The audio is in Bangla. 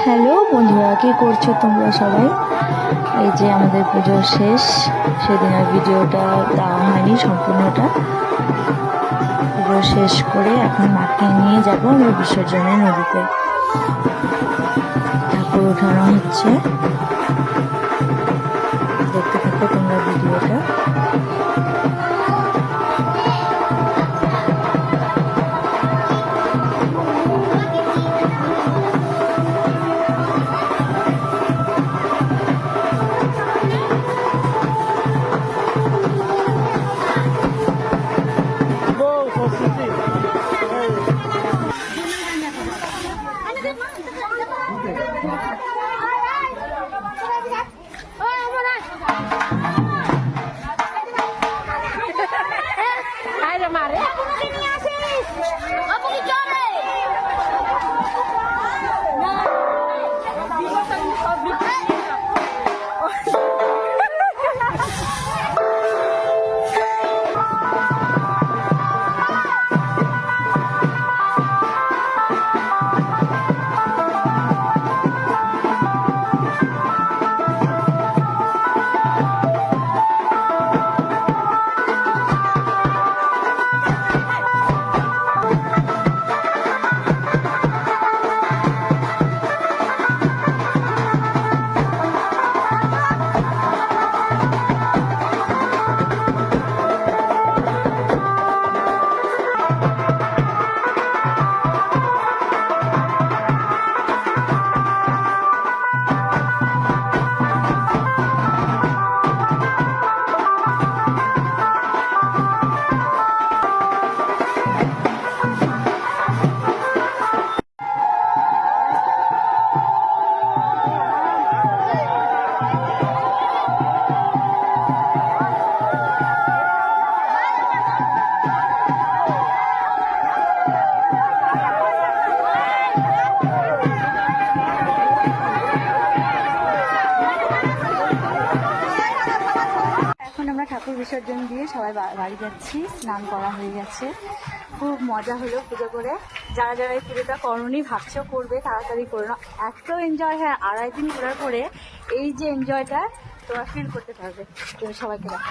হ্যালো বন্ধুরা, কি করছো তোমরা সবাই? এই যে আমাদের পুজো শেষ, সেদিনের ভিডিওটা দেওয়া হয়নি সম্পূর্ণটা। পুজো শেষ করে এখন মাকে নিয়ে যাব আমরা বিসর্জনের নদীতে। ঠাকুর ওঠানো হচ্ছে, দেখতে থাকো তোমরা ভিডিওটা। ঠাকুর বিসর্জন দিয়ে সবাই বাড়ি যাচ্ছি, স্নান করা হয়ে গেছে। খুব মজা হলো পুজো করে। যারা যারা এই পুজোটা করোনি ভাবছেও করবে, তাড়াতাড়ি করে নাও। এত এনজয় হয়, 2.5 দিন ঘোরার পরে এই যে এনজয়টা তোমরা ফিল করতে পারবে। সবাইকে দেখা।